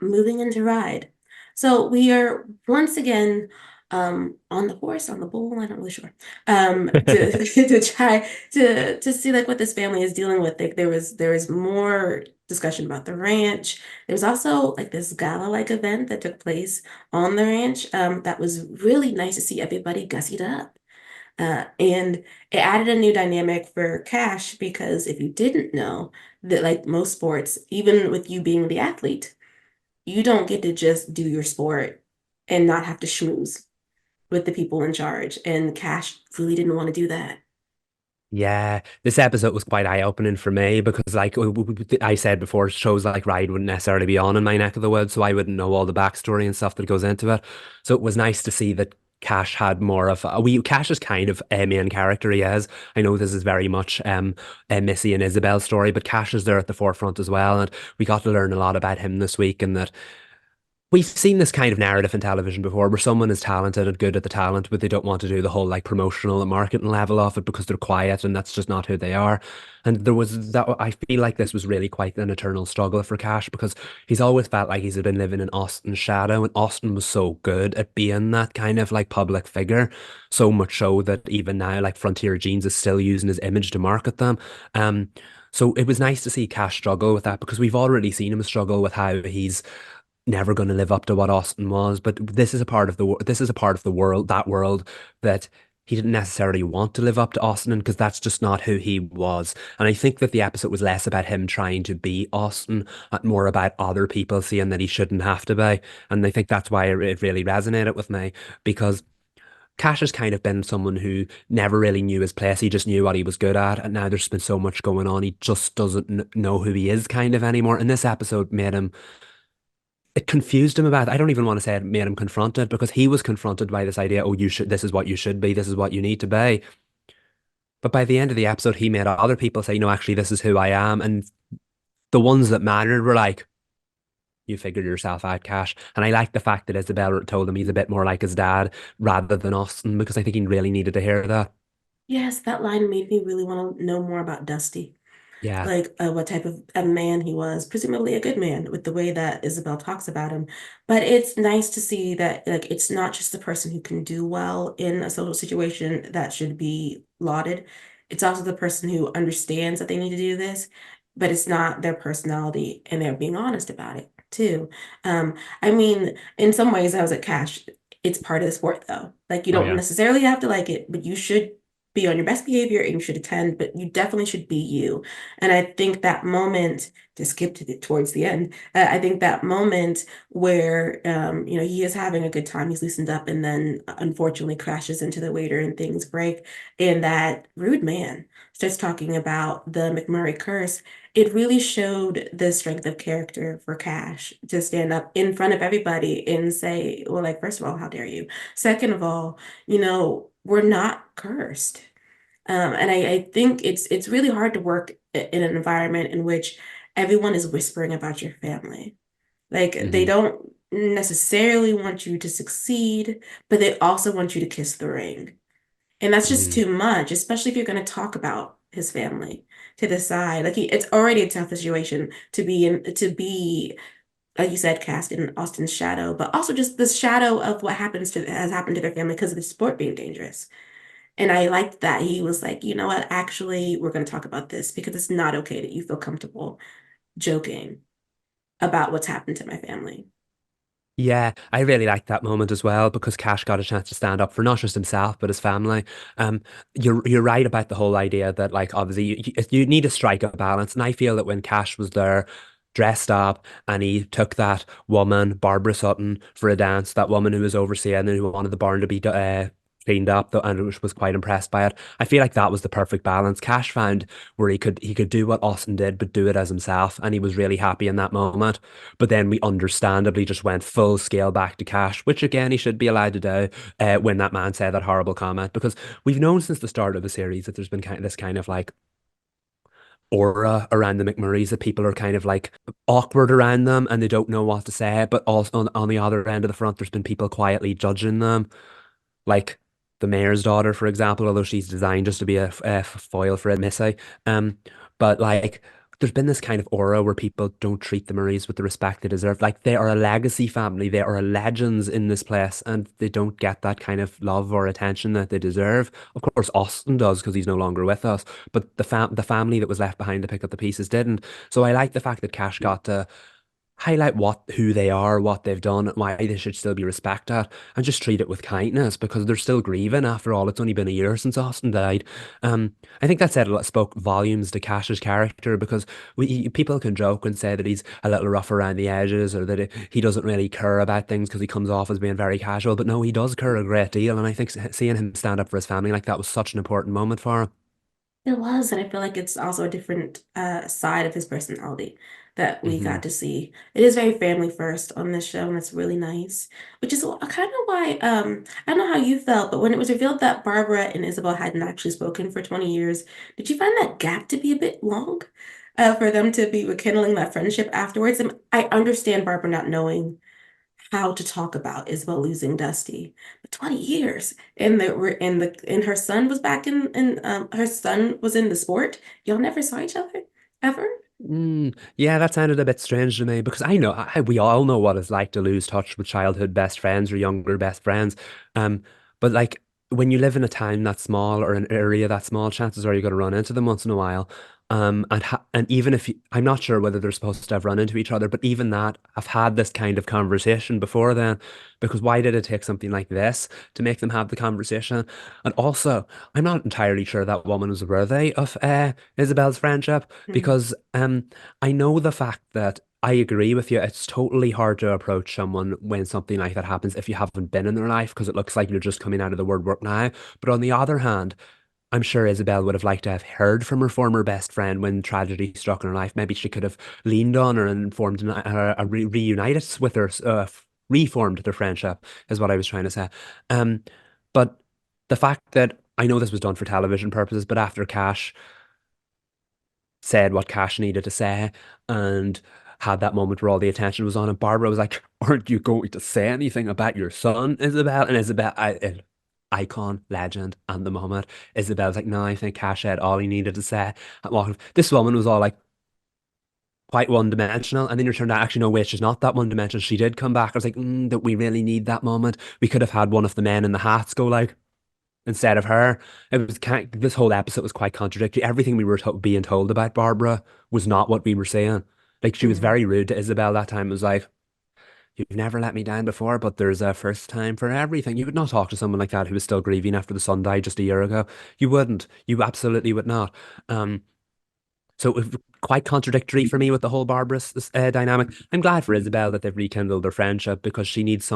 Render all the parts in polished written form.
moving into ride. So we are once again on the horse, on the bull, I'm not really sure. To to try to see like what this family is dealing with. Like there was more discussion about the ranch. There was also like this gala-like event that took place on the ranch. That was really nice to see everybody gussied up. And it added a new dynamic for Cash because if you didn't know that like most sports, even with you being the athlete, you don't get to just do your sport and not have to schmooze with the people in charge. And Cash really didn't want to do that. Yeah, this episode was quite eye-opening for me because, like I said before, shows like Ride wouldn't necessarily be on in my neck of the woods, so I wouldn't know all the backstory and stuff that goes into it. So it was nice to see that Cash had more of a we Cash is kind of a main character he is. I know this is very much a Missy and Isabel story, but Cash is there at the forefront as well, and we got to learn a lot about him this week, and that we've seen this kind of narrative in television before where someone is talented and good at the talent, but they don't want to do the whole like promotional and marketing level of it because they're quiet and that's just not who they are. And there was that I feel like this was really quite an eternal struggle for Cash because he's always felt like he's been living in Austin's shadow, and Austin was so good at being that kind of like public figure. So much so that even now, like Frontier Jeans is still using his image to market them. So it was nice to see Cash struggle with that because we've already seen him struggle with how he's never going to live up to what Austin was. But this is a part of this is a part of the world, that world that he didn't necessarily want to live up to Austin because that's just not who he was. And I think that the episode was less about him trying to be Austin and more about other people seeing that he shouldn't have to be. And I think that's why it really resonated with me because Cash has kind of been someone who never really knew his place. He just knew what he was good at. And now there's been so much going on. He just doesn't know who he is kind of anymore. And this episode made him it confused him about, I don't even want to say it made him confronted because he was confronted by this idea, oh, this is what you should be, this is what you need to be. But by the end of the episode, he made other people say, no, actually, this is who I am. And the ones that mattered were like, you figured yourself out, Cash. And I like the fact that Isabel told him he's a bit more like his dad rather than Austin because I think he really needed to hear that. Yes, that line made me really want to know more about Dusty. Yeah. Like what type of a man he was, presumably a good man with the way that Isabel talks about him. But it's nice to see that like it's not just the person who can do well in a social situation that should be lauded. It's also the person who understands that they need to do this, but it's not their personality and they're being honest about it too. I mean, in some ways I was at Cash. It's part of the sport though. Like you Oh, don't yeah. necessarily have to like it, but you should be on your best behavior and you should attend, but you definitely should be you. And I think that moment, to skip to towards the end, I think that moment where he is having a good time, he's loosened up, and then unfortunately crashes into the waiter and things break, and that rude man starts talking about the McMurray curse. It really showed the strength of character for Cash to stand up in front of everybody and say, well, like, first of all, how dare you? Second of all, we're not cursed. And I think it's really hard to work in an environment in which everyone is whispering about your family. Like they Hmm. don't necessarily want you to succeed, but they also want you to kiss the ring. And that's just Hmm. too much, especially if you're going to talk about his family to the side. Like it's already a tough situation to be, like you said, cast in Austin's shadow, but also just the shadow of what has happened to their family because of the sport being dangerous. And I liked that he was like, you know what, actually, we're going to talk about this because it's not okay that you feel comfortable joking about what's happened to my family. Yeah, I really liked that moment as well because Cash got a chance to stand up for not just himself but his family. You're right about the whole idea that like obviously you need to strike a balance, and I feel that when Cash was there, dressed up, and he took that woman Barbara Sutton for a dance, that woman who was overseeing and who wanted the barn to be cleaned up, and was quite impressed by it. I feel like that was the perfect balance. Cash found where he could do what Austin did, but do it as himself, and he was really happy in that moment. But then we understandably just went full scale back to Cash, which again he should be allowed to do when that man said that horrible comment. Because we've known since the start of the series that there's been this kind of like aura around the McMurrays that people are kind of like awkward around them and they don't know what to say. But also on the other end of the front, there's been people quietly judging them, like the mayor's daughter, for example, although she's designed just to be a foil for a Missy. Um, but like there's been this kind of aura where people don't treat the Murrays with the respect they deserve. Like they are a legacy family, they are legends in this place, and they don't get that kind of love or attention that they deserve. Of course, Austin does because he's no longer with us, but the family that was left behind to pick up the pieces didn't. So I like the fact that Cash got to highlight who they are, what they've done, why they should still be respected, and just treat it with kindness because they're still grieving after all. It's only been a year since Austin died. I think that said a lot, spoke volumes to Cash's character because people can joke and say that he's a little rough around the edges or that he doesn't really care about things because he comes off as being very casual. But no, he does care a great deal, and I think seeing him stand up for his family like that was such an important moment for him. It was, and I feel like it's also a different side of his personality that we Hmm. got to see. It is very family first on this show, and it's really nice. Which is kind of why I don't know how you felt, but when it was revealed that Barbara and Isabel hadn't actually spoken for 20 years, did you find that gap to be a bit long for them to be rekindling that friendship afterwards? And I understand Barbara not knowing how to talk about Isabel losing Dusty. But 20 years. And her son was back in her son was in the sport. Y'all never saw each other ever? Yeah, that sounded a bit strange to me because I know we all know what it's like to lose touch with childhood best friends or younger best friends. But like when you live in a town that small or an area that small, chances are you're going to run into them once in a while. And even if I'm not sure whether they're supposed to have run into each other, but even that, I've had this kind of conversation before then, because why did it take something like this to make them have the conversation? And also, I'm not entirely sure that woman was worthy of Isabel's friendship Mhm. because I know the fact that I agree with you. It's totally hard to approach someone when something like that happens if you haven't been in their life because it looks like you're just coming out of the woodwork now. But on the other hand, I'm sure Isabel would have liked to have heard from her former best friend when tragedy struck in her life. Maybe she could have leaned on her and formed reunited with her, reformed their friendship, is what I was trying to say. Um, but the fact that I know this was done for television purposes, but after Cash said what Cash needed to say and had that moment where all the attention was on him. Barbara was like, "Aren't you going to say anything about your son, Isabel?" And Isabel, icon, legend, and the moment. Isabel's like, "No, I think Cash said all he needed to say." This woman was all like, quite one dimensional. And then you turned out, actually, no, wait, she's not that one dimensional. She did come back. I was like, that we really need that moment. We could have had one of the men in the hats go like, instead of her. This whole episode was quite contradictory. Everything we were being told about Barbara was not what we were saying. Like she was Mhm. very rude to Isabel that time. It was like, "You've never let me down before, but there's a first time for everything." You would not talk to someone like that who was still grieving after the son died just a year ago. You wouldn't. You absolutely would not. Um, so it was quite contradictory for me with the whole Barbara dynamic. I'm glad for Isabel that they've rekindled their friendship because she needs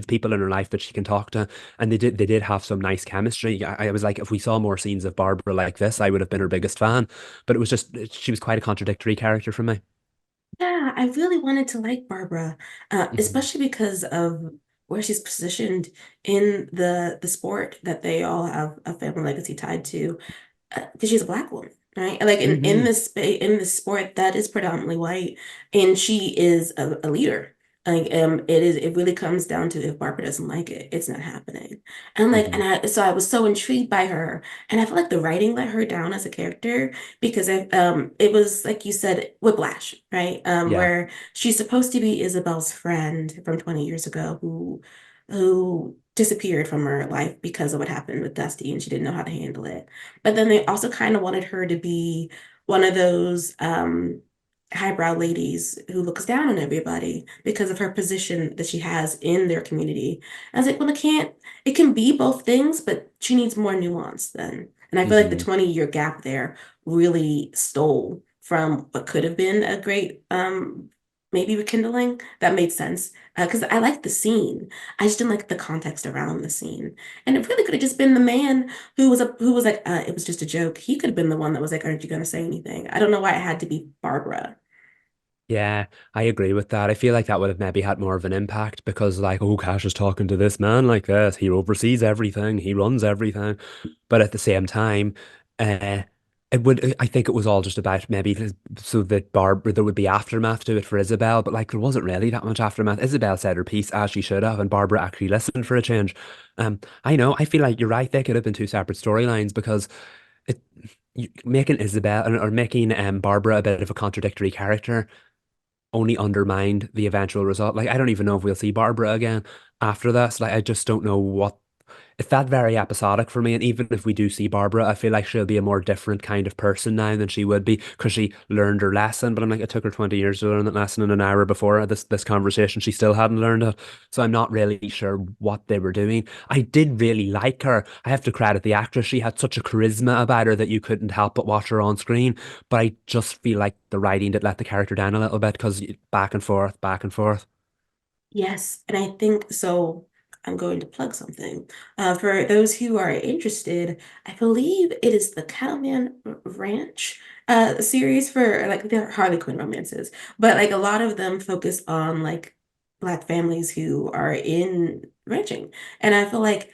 people in her life that she can talk to, and they did have some nice chemistry. I was like, if we saw more scenes of Barbara like this, I would have been her biggest fan. But it was just she was quite a contradictory character for me. Yeah, I really wanted to like Barbara, Hmm. especially because of where she's positioned in the sport that they all have a family legacy tied to. Because she's a black woman, right? Like in Hmm. this space, in this sport that is predominantly white, and she is a leader. Like it really comes down to if Barbara doesn't like it, it's not happening. And like Hmm. and I so I was so intrigued by her, and I feel like the writing let her down as a character because it was like you said whiplash, right? Yeah. Where she's supposed to be Isabel's friend from 20 years ago who disappeared from her life because of what happened with Dusty, and she didn't know how to handle it. But then they also kind of wanted her to be one of those highbrow ladies who looks down on everybody because of her position that she has in their community. I was like, well, it can be both things, but she needs more nuance then. And I feel like the Hmm. 20-year gap there really stole from what could have been a great maybe rekindling that made sense because I liked the scene. I just didn't like the context around the scene. And it really could have just been the man who was like, it was just a joke. He could have been the one that was like, aren't you gonna say anything? I don't know why it had to be Barbara. Yeah, I agree with that. I feel like that would have maybe had more of an impact because, like, oh, Cash is talking to this man like this. He oversees everything. He runs everything. But at the same time, uh, I think it was all just about maybe so that there would be aftermath to it for Isabel. But like, there wasn't really that much aftermath. Isabel said her piece as she should have, and Barbara actually listened for a change. I know. I feel like you're right. They could have been two separate storylines because it. making Isabel or making Barbara a bit of a contradictory character only undermined the eventual result. Like, I don't even know if we'll see Barbara again after this. Like, I just don't know what. It felt very episodic for me. And even if we do see Barbara, I feel like she'll be a more different kind of person now than she would be because she learned her lesson. But I'm like, it took her 20 years to learn that lesson in an hour before this conversation. She still hadn't learned it. So I'm not really sure what they were doing. I did really like her. I have to credit the actress. She had such a charisma about her that you couldn't help but watch her on screen. But I just feel like the writing did let the character down a little bit because back and forth, back and forth. Yes, and I think so. I'm going to plug something. For those who are interested, I believe it is the Cattleman Ranch series for like they're Harley Quinn romances, but like a lot of them focus on like Black families who are in ranching. And I feel like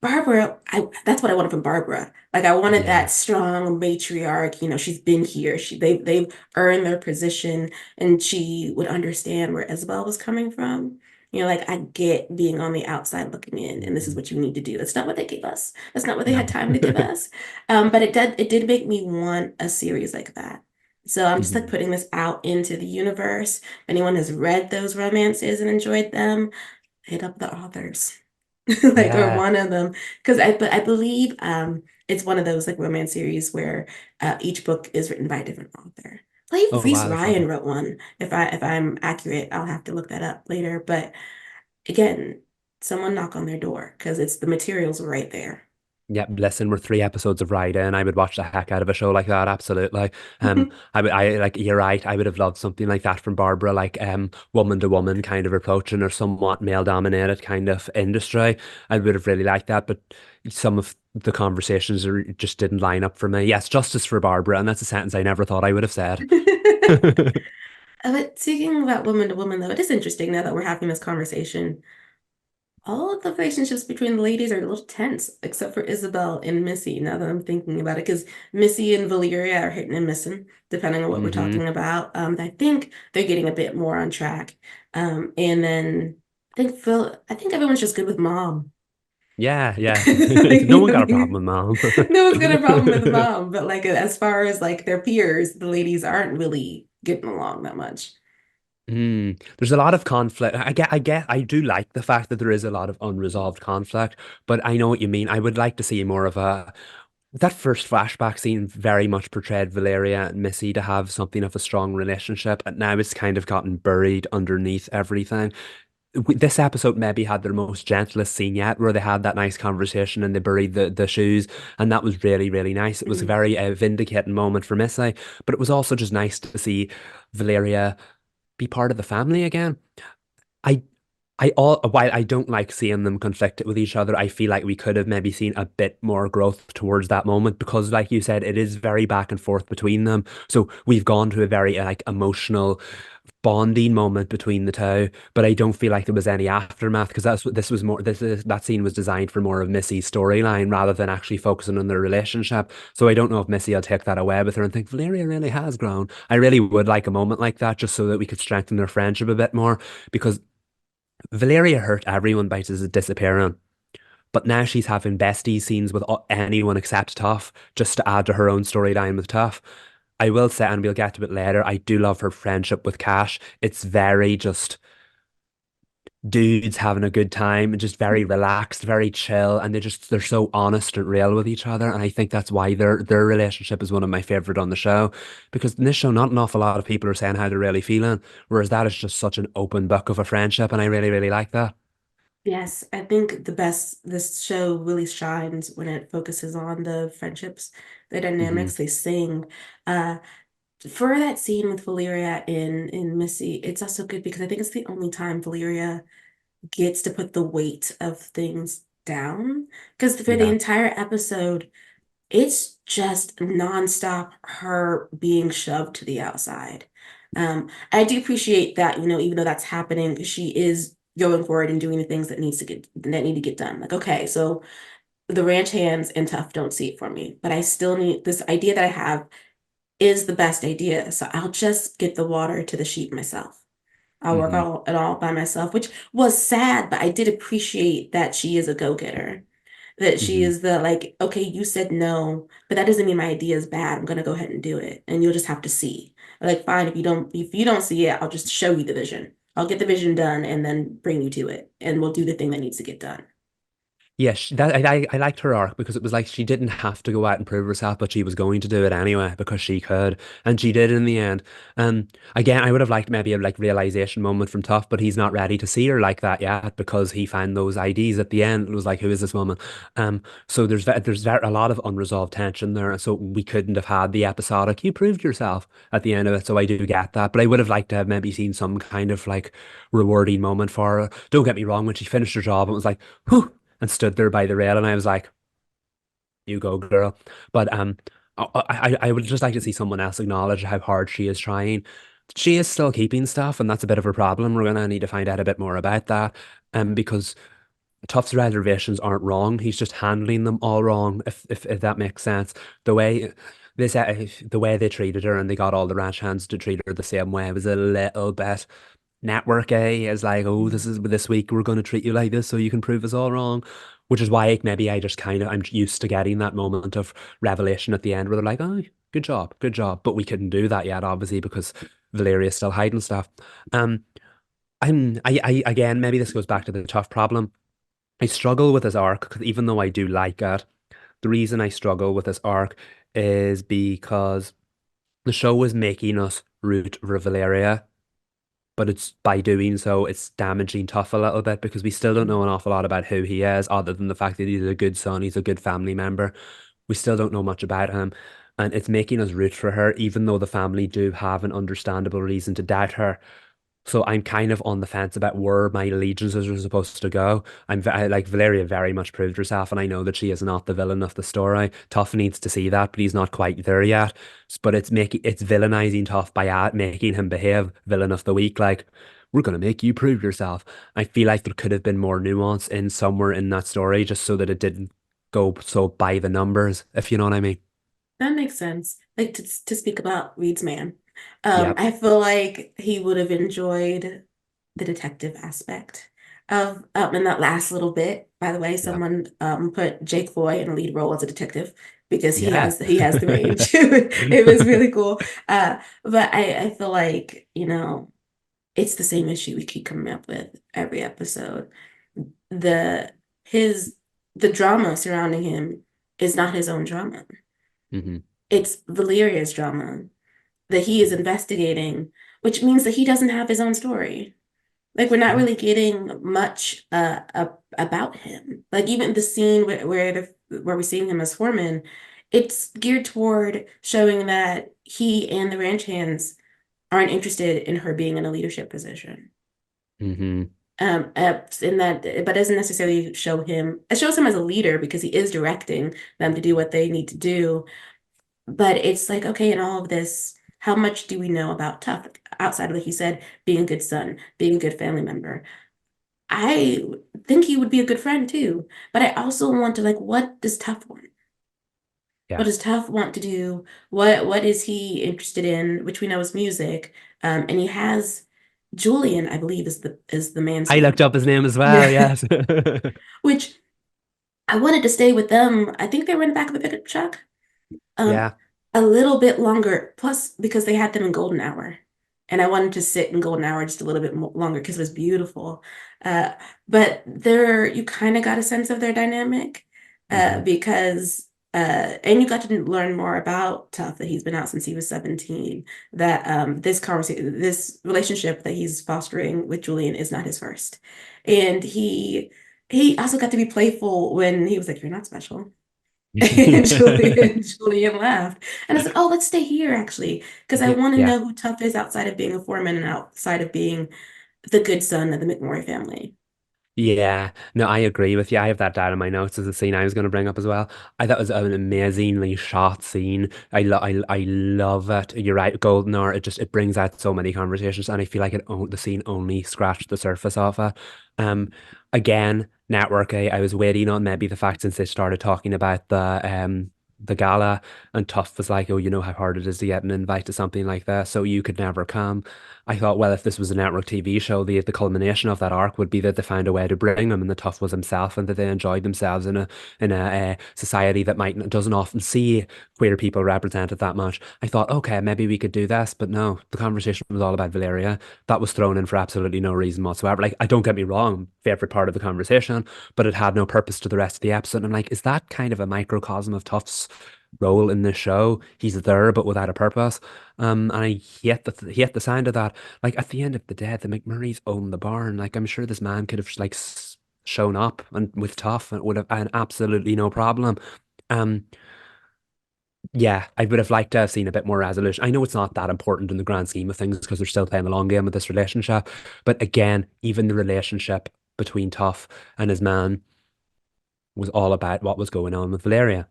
Barbara, that's what I wanted from Barbara. Like I wanted Yeah. that strong matriarch, she's been here. They've earned their position and she would understand where Isabel was coming from. Like I get being on the outside looking in, and this is Mhm. what you need to do. That's not what they gave us. That's not what they had No. time to give us. But it did make me want a series like that. So I'm just like Mhm. putting this out into the universe. If anyone has read those romances and enjoyed them, hit up the authors. Like or Yeah. one of them because I believe it's one of those like romance series where each book is written by a different author. I believe Oh Reese wow, that's lovely. Ryan wrote one. If I'm accurate, I'll have to look that up later. But again, someone knock on their door because it's the materials right there. Yeah, listen, we're 3 episodes of Ride and I would watch the heck out of a show like that, absolutely. I like you're right. I would have loved something like that from Barbara, like woman to woman kind of approach in or somewhat male dominated kind of industry. I would have really liked that, but some of the conversations just didn't line up for me. Yes, justice for Barbara, and that's a sentence I never thought I would have said. But speaking about woman to woman, though, it is interesting now that we're having this conversation. All of the relationships between the ladies are a little tense, except for Isabel and Missy, now that I'm thinking about it, because Missy and Valeria are hitting and missing, depending on what we're Hmm. talking about. I think they're getting a bit more on track. And then I think everyone's just good with mom. Yeah, yeah. No one got a problem No with mom. one's got a problem with mom, but like as far as like their peers, the ladies aren't really getting along that much. There's a lot of conflict. I do like the fact that there is a lot of unresolved conflict, but I know what you mean. I would like to see more of a that first flashback scene very much portrayed Valeria and Missy to have something of a strong relationship, and now it's kind of gotten buried underneath everything. This episode maybe had their most gentlest scene yet, where they had that nice conversation and they buried the shoes, and that was really, really nice. It was a Mm. very vindicating moment for Missy, but it was also just nice to see Valeria be part of the family again. I while I don't like seeing them conflicted with each other, I feel like we could have maybe seen a bit more growth towards that moment because, like you said, it is very back and forth between them. So we've gone to a very like emotional bonding moment between the two, but I don't feel like there was any aftermath because this was more that scene was designed for more of Missy's storyline rather than actually focusing on their relationship. So I don't know if Missy will take that away with her and think Valeria really has grown. I really would like a moment like that just so that we could strengthen their friendship a bit more because Valeria hurt everyone by disappearing. But now she's having bestie scenes with anyone except Tough, just to add to her own storyline with Tough. I will say, and we'll get to it later, I do love her friendship with Cash. It's very just dudes having a good time and just very relaxed, very chill, and they're so honest and real with each other. And I think that's why their relationship is one of my favorite on the show. Because in this show, not an awful lot of people are saying how they're really feeling, whereas that is just such an open book of a friendship, and I really, really like that. Yes, I think this show really shines when it focuses on the friendships, the Hmm. dynamics they sing. Uh, for that scene with Valeria in Missy, it's also good because I think it's the only time Valeria gets to put the weight of things down. Because for the Yeah. entire episode, it's just nonstop her being shoved to the outside. I do appreciate that, even though that's happening, she is going forward and doing the things that need to get done. Like, okay, so the ranch hands and Tough don't see it for me, but I still need this idea that I have is the best idea. So I'll just get the water to the sheep myself. I'll work Hmm. it all by myself, which was sad, but I did appreciate that she is a go-getter. That she Hmm. is the like, okay, you said no, but that doesn't mean my idea is bad. I'm gonna go ahead and do it, and you'll just have to see. Like, fine, if you don't see it, I'll just show you the vision. I'll get the vision done and then bring you to it, and we'll do the thing that needs to get done. Yeah, I liked her arc because it was like she didn't have to go out and prove herself, but she was going to do it anyway because she could, and she did in the end. Again, I would have liked maybe a like realization moment from Tough, but he's not ready to see her like that yet because he found those IDs at the end. It was like, who is this woman? So a lot of unresolved tension there, so we couldn't have had the episodic. You proved yourself at the end of it, so I do get that, but I would have liked to have maybe seen some kind of like rewarding moment for her. Don't get me wrong, when she finished her job, it was like, whew, and stood there by the rail, and I was like, "You go, girl." But I would just like to see someone else acknowledge how hard she is trying. She is still keeping stuff, and that's a bit of a problem. We're gonna need to find out a bit more about that, because Tuff's reservations aren't wrong. He's just handling them all wrong. If that makes sense, the way the way they treated her, and they got all the ranch hands to treat her the same way was a little bit network A is like, oh, this week we're going to treat you like this so you can prove us all wrong. Which is why maybe I just kind of I'm used to getting that moment of revelation at the end where they're like, oh, good job, good job. But we couldn't do that yet, obviously, because Valeria's still hiding stuff. Um, I again, maybe this goes back to the tough problem. I struggle with this arc because even though I do like it, the reason I struggle with this arc is because the show is making us root for Valeria, but it's by doing so, it's damaging Tough a little bit because we still don't know an awful lot about who he is, other than the fact that he's a good son, he's a good family member. We still don't know much about him, and it's making us root for her, even though the family do have an understandable reason to doubt her. So I'm kind of on the fence about where my allegiances are supposed to go. Like Valeria very much proved herself, and I know that she is not the villain of the story. Tough needs to see that, but he's not quite there yet. But it's villainizing Tough by making him behave villain of the week. Like, we're gonna make you prove yourself. I feel like there could have been more nuance in somewhere in that story, just so that it didn't go so by the numbers, if you know what I mean. That makes sense. Like to speak about Reed's man. Yep. I feel like he would have enjoyed the detective aspect of in that last little bit. By the way, Yep. someone put Jake Foy in a lead role as a detective because Yeah. he has the range. It was really cool. But I feel like, it's the same issue we keep coming up with every episode. The his the drama surrounding him is not his own drama. Hmm. It's Valeria's drama that he is investigating, which means that he doesn't have his own story. Like we're not Yeah. really getting much about him. Like even the scene where we're seeing him as foreman, it's geared toward showing that he and the ranch hands aren't interested in her being in a leadership position. Hmm. In that, but doesn't necessarily show him. It shows him as a leader because he is directing them to do what they need to do. But it's like, okay, in all of this, how much do we know about Tough outside of, like you said, being a good son, being a good family member? I think he would be a good friend too. But I also want to like, what does Tough want? What Yeah. does Tough want to do? What is he interested in? Which we know is music. And he has Julian, I believe, is the man's I looked name. up his name as well, Yeah. yes. Which I wanted to stay with them. I think they were in the back of the pickup truck. Um, Yeah. a little bit longer, plus because they had them in golden hour. And I wanted to sit in golden hour just a little bit longer because it was beautiful. Uh, but you kind of got a sense of their dynamic Hmm. because, and you got to learn more about Tough that he's been out since he was 17, that this relationship that he's fostering with Julian is not his first. And he also got to be playful when he was like, "You're not special." And Julian laughed. And I said, "Oh, let's stay here actually, because I Yeah, want to yeah. know who Tough is outside of being a foreman and outside of being the good son of the McMurray family." Yeah, no, I agree with you. I have that down in my notes as a scene I was going to bring up as well. I thought it was an amazingly shot scene. I love it. You're right, Golden Hour. It brings out so many conversations, and I feel like the scene only scratched the surface of it. Um, Again, network. I was waiting on maybe the fact since they started talking about the gala, and Tough was like, "Oh, you know how hard it is to get an invite to something like that, so you could never come." I thought, well, if this was a network TV show, the culmination of that arc would be that they found a way to bring him, and the tough was himself, and that they enjoyed themselves in a society that might doesn't often see queer people represented that much. I thought, okay, maybe we could do this, but no, the conversation was all about Valeria. That was thrown in for absolutely no reason whatsoever. Like, I don't get me wrong, favorite part of the conversation, but it had no purpose to the rest of the episode. And I'm like, is that kind of a microcosm of Tufts' role in this show? He's there, but without a purpose. And I hate the sound of that. Like at the end of the day, the McMurrays own the barn. Like I'm sure this man could have like shown up and with Tough and would have had absolutely no problem. Um, yeah, I would have liked to have seen a bit more resolution. I know it's not that important in the grand scheme of things because they're still playing the long game with this relationship. But again, even the relationship between Tough and his man was all about what was going on with Valeria.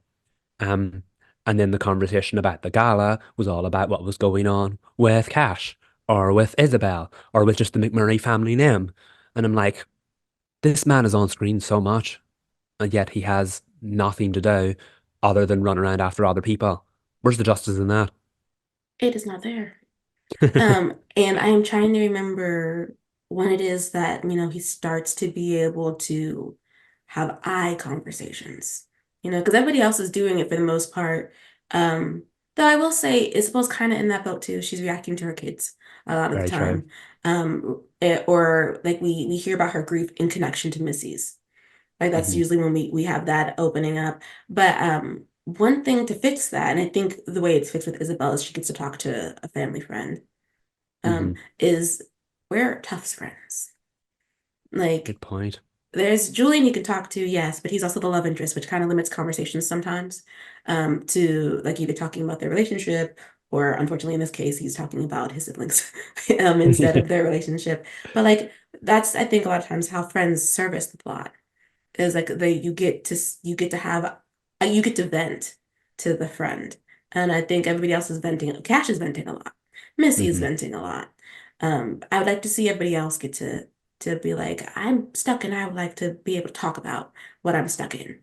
Um, and then the conversation about the gala was all about what was going on with Cash or with Isabel or with just the McMurray family name. And I'm like, this man is on screen so much, and yet he has nothing to do other than run around after other people. Where's the justice in that? It is not there. And I am trying to remember when it is that, he starts to be able to have eye conversations, because everybody else is doing it for the most part. Though I will say Isabel's kind of in that boat too. She's reacting to her kids a lot of the Very true. time. Or like we hear about her grief in connection to Missy's. Like that's Hmm. usually when we have that opening up. But one thing to fix that, and I think the way it's fixed with Isabel is she gets to talk to a family friend, Hmm. is we're Tufts friends. Like Good point. there's Julian you can talk to, yes, but he's also the love interest, which kind of limits conversations sometimes, to like either talking about their relationship or unfortunately in this case he's talking about his siblings instead of their relationship. But like that's I think a lot of times how friends service the plot is like you get to have you get to vent to the friend, and I think everybody else is venting. Cash is venting a lot. Missy is Hmm. venting a lot. I would like to see everybody else get to be like, I'm stuck and I would like to be able to talk about what I'm stuck in.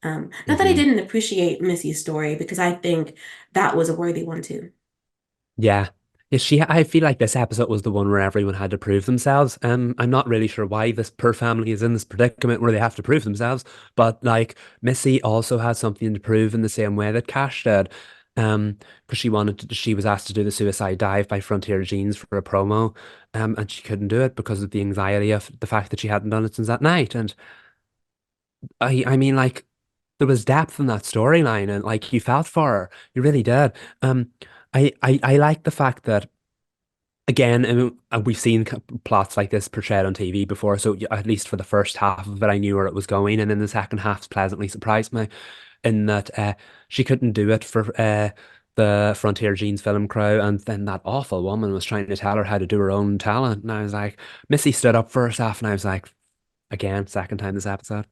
Not that I Hmm. didn't appreciate Missy's story because I think that was a worthy one too. Yeah. Is she, I feel like this episode was the one where everyone had to prove themselves. I'm not really sure why this poor family is in this predicament where they have to prove themselves, but like Missy also has something to prove in the same way that Cash did. Because she was asked to do the suicide dive by Frontier Jeans for a promo, and she couldn't do it because of the anxiety of the fact that she hadn't done it since that night. And I mean, like, there was depth in that storyline, and like you felt for her, you really did. Um, I like the fact that again, we've seen plots like this portrayed on TV before, so at least for the first half of it, I knew where it was going, and then the second half pleasantly surprised me in that she couldn't do it for the Frontier Jeans film crew, and then that awful woman was trying to tell her how to do her own talent, and I was like, Missy stood up for herself, and I was like, again, second time this episode.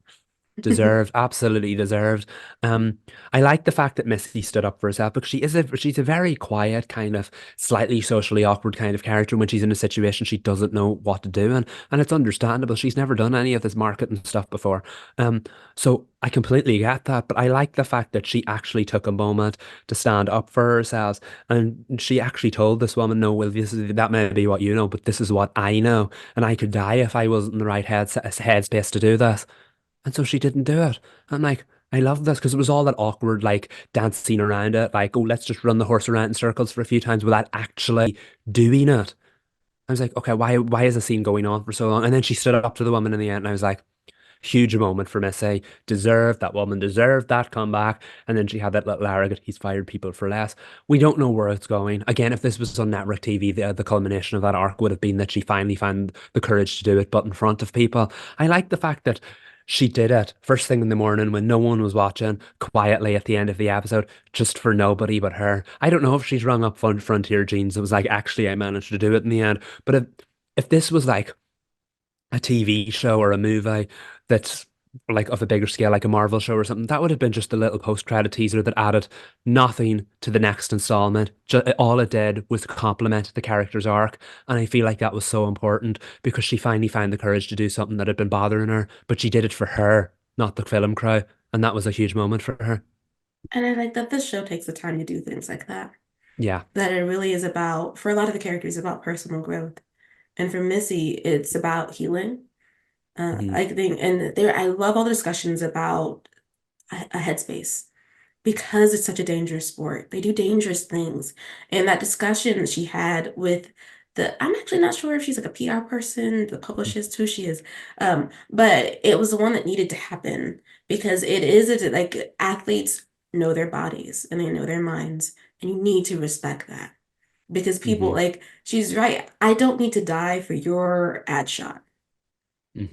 Deserved, absolutely deserved. Um, I like the fact that Missy stood up for herself because she's a very quiet, kind of slightly socially awkward kind of character when she's in a situation she doesn't know what to do and it's understandable. She's never done any of this marketing stuff before. Um, so I completely get that, but I like the fact that she actually took a moment to stand up for herself and she actually told this woman, no, well, that may be what you know, but this is what I know, and I could die if I wasn't in the right headspace to do this. And so she didn't do it. I'm like, I love this because it was all that awkward, like dancing around it, like, oh, let's just run the horse around in circles for a few times without actually doing it. I was like, okay, why is the scene going on for so long? And then she stood up to the woman in the end, and I was like, huge moment for Missy. Deserved that woman, deserved that comeback. And then she had that little arrogant, he's fired people for less. We don't know where it's going. Again, if this was on network TV, the culmination of that arc would have been that she finally found the courage to do it, but in front of people. I like the fact that she did it first thing in the morning when no one was watching, quietly at the end of the episode, just for nobody but her. I don't know if she's rung up Frontier Jeans. It was like, actually, I managed to do it in the end. But if this was like a TV show or a movie that's like of a bigger scale, like a Marvel show or something, that would have been just a little post-credit teaser that added nothing to the next installment. All it did was complement the character's arc, and I feel like that was so important because she finally found the courage to do something that had been bothering her, but she did it for her, not the film crew, and that was a huge moment for her. And I like that this show takes the time to do things like that. Yeah. That it really is about, for a lot of the characters, about personal growth. And for Missy, it's about healing. Hmm. I think, and there, I love all the discussions about a headspace because it's such a dangerous sport. They do dangerous things. And that discussion she had with I'm actually not sure if she's like a PR person, the publicist, who she is. But it was the one that needed to happen because like athletes know their bodies and they know their minds, and you need to respect that because people Hmm. like she's right. I don't need to die for your ad shot.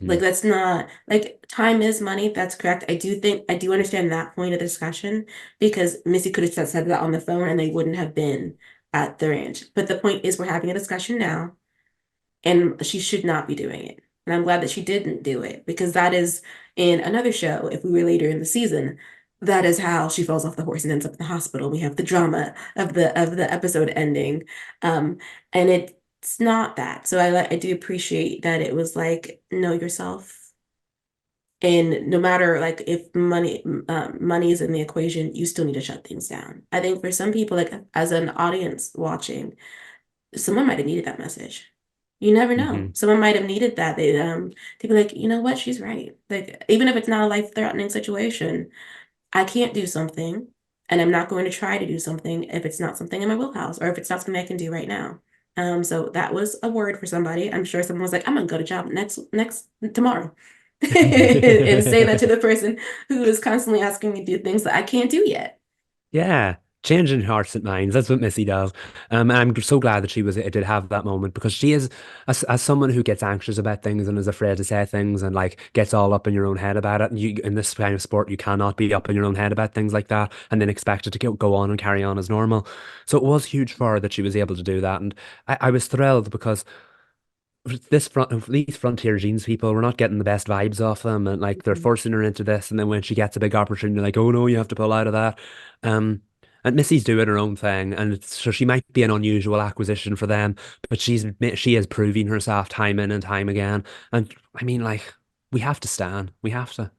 Like Hmm. that's not like time is money. That's correct. I do understand that point of the discussion because Missy could have said that on the phone and they wouldn't have been at the ranch. But the point is we're having a discussion now and she should not be doing it. And I'm glad that she didn't do it because that is in another show, if we were later in the season, that is how she falls off the horse and ends up in the hospital. We have the drama of the episode ending. Um, and it's not that. So I do appreciate that it was like know yourself. And no matter like if money is in the equation, you still need to shut things down. I think for some people, like as an audience watching, someone might have needed that message. You never know. Hmm. Someone might have needed that. They'd be like, you know what, she's right. Like, even if it's not a life-threatening situation, I can't do something, and I'm not going to try to do something if it's not something in my wheelhouse or if it's not something I can do right now. So that was a word for somebody. I'm sure someone was like, I'm gonna go to job next tomorrow. And say that to the person who is constantly asking me to do things that I can't do yet. Yeah, changing hearts and minds. That's what Missy does. And I'm so glad that she was did have that moment because she is as someone who gets anxious about things and is afraid to say things and like gets all up in your own head about it. And you in this kind of sport, you cannot be up in your own head about things like that and then expect it to go on and carry on as normal. So it was huge for her that she was able to do that, and I was thrilled because these Frontier Jeans people, we're not getting the best vibes off them, and like they're forcing her into this, and then when she gets a big opportunity, like, oh no, you have to pull out of that. Um, and Missy's doing her own thing, and so she might be an unusual acquisition for them, but she is proving herself time in and time again. And I mean, like, we have to stand, we have to.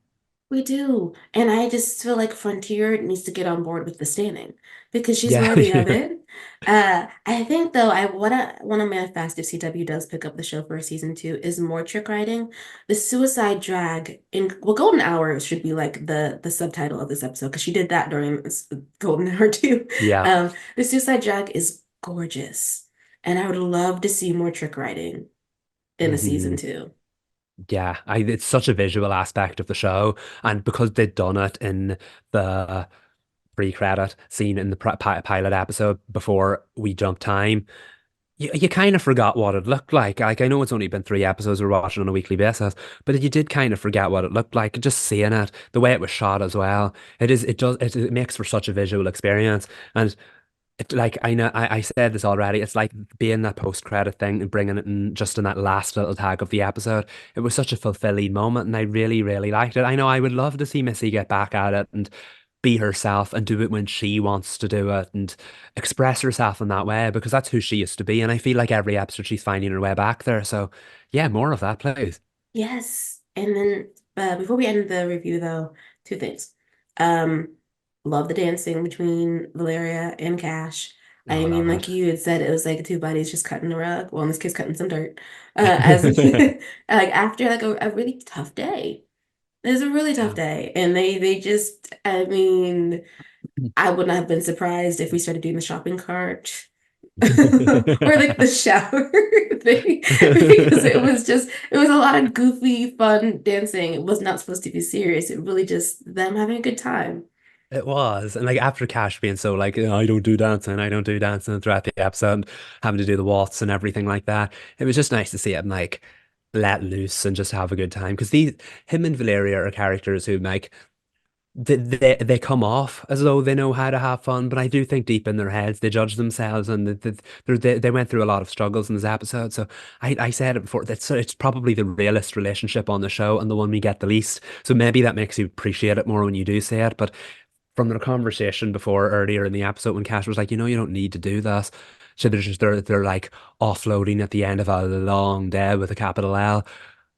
We do. And I just feel like Frontier needs to get on board with the standing because she's Yeah, worthy of it. I think though, I wanna manifest if CW does pick up the show for season two is more trick writing. The suicide drag in well, Golden Hour should be like the subtitle of this episode because she did that during Golden Hour too. yeah. The suicide drag is gorgeous. And I would love to see more trick writing in the season Hmm. two. Yeah, it's such a visual aspect of the show, and because they'd done it in the pre-credit scene in the pilot episode before we jumped time, you kind of forgot what it looked like. Like I know it's only been 3 episodes we're watching on a weekly basis, but you did kind of forget what it looked like. Just seeing it, the way it was shot as well, it makes for such a visual experience. And it like I know I said this already. It's like being that post-credit thing and bringing it in just in that last little tag of the episode. It was such a fulfilling moment, and I really, really liked it. I know I would love to see Missy get back at it and be herself and do it when she wants to do it and express herself in that way because that's who she used to be. And I feel like every episode she's finding her way back there. So yeah, more of that, please. Yes. And then before we end the review though, two things. Um, love the dancing between Valeria and Cash. Oh, I I mean, love like it. you had said, it was like two buddies just cutting the rug. Well, in this case, cutting some dirt. As like after like a really tough day. It was a really tough Yeah. day. And they just, I mean, I would not have been surprised if we started doing the shopping cart or like the shower thing because it was a lot of goofy fun dancing. It was not supposed to be serious. It really just them having a good time. It was. And like after Cash being so like, "Oh, I don't do dancing throughout the episode, and having to do the waltz and everything like that. It was just nice to see him like let loose and just have a good time. Because these him and Valeria are characters who like they come off as though they know how to have fun, but I do think deep in their heads they judge themselves, and they went through a lot of struggles in this episode. So I said it before that it's probably the realest relationship on the show and the one we get the least. So maybe that makes you appreciate it more when you do say it. But from the conversation before earlier in the episode when Cash was like, you don't need to do this. So they're like offloading at the end of a long day with a capital L.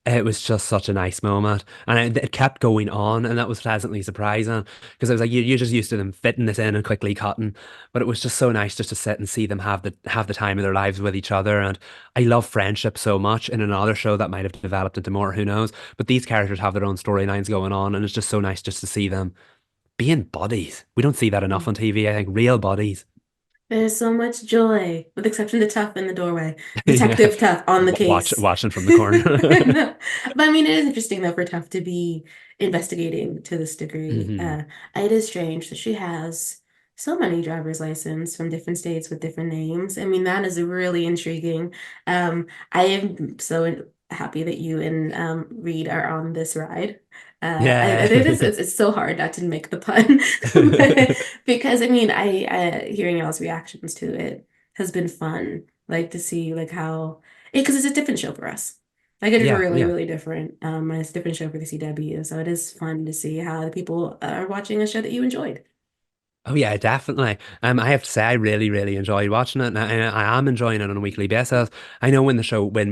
It was just such a nice moment, and it kept going on, and that was pleasantly surprising because I was like, you're just used to them fitting this in and quickly cutting, but it was just so nice just to sit and see them have the time of their lives with each other. And I love friendship so much. In another show that might have developed into more, who knows? But these characters have their own storylines going on, and it's just so nice just to see them being buddies. We don't see that enough on TV. I think real buddies. There's so much joy, with exception to Tough in the doorway. Yeah, Detective Tough on the case. watching from the corner. No. But I mean, it is interesting though for Tough to be investigating to this degree. Hmm. It is strange that she has so many driver's license from different states with different names. I mean, that is really intriguing. I am so happy that you and Reed are on this ride. I Yeah. think it's so hard not to make the pun, but because I mean, hearing y'all's reactions to it has been fun. Like to see like how because it's a different show for us. Like it's Yeah, really, yeah. really different. And it's a different show for the CW. So it is fun to see how the people are watching a show that you enjoyed. Oh yeah, definitely. I have to say I really, really enjoyed watching it, and I am enjoying it on a weekly basis. I know when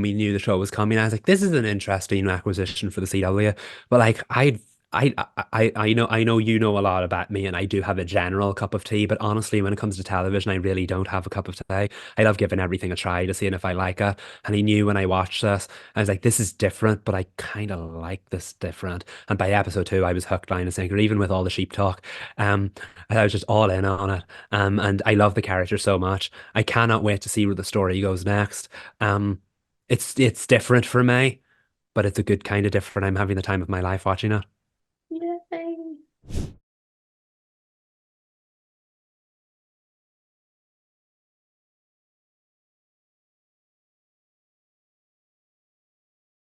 we knew the show was coming, I was like, this is an interesting acquisition for the CW. But like, I know you know a lot about me, and I do have a general cup of tea. But honestly, when it comes to television, I really don't have a cup of tea. I love giving everything a try to see if I like it. And I knew when I watched this, I was like, this is different, but I kind of like this different. And by episode two, I was hooked, line, and sinker, even with all the sheep talk. Um, I was just all in on it. And I love the character so much. I cannot wait to see where the story goes next. Um, it's different for me, but it's a good kind of different. I'm having the time of my life watching it. Yay.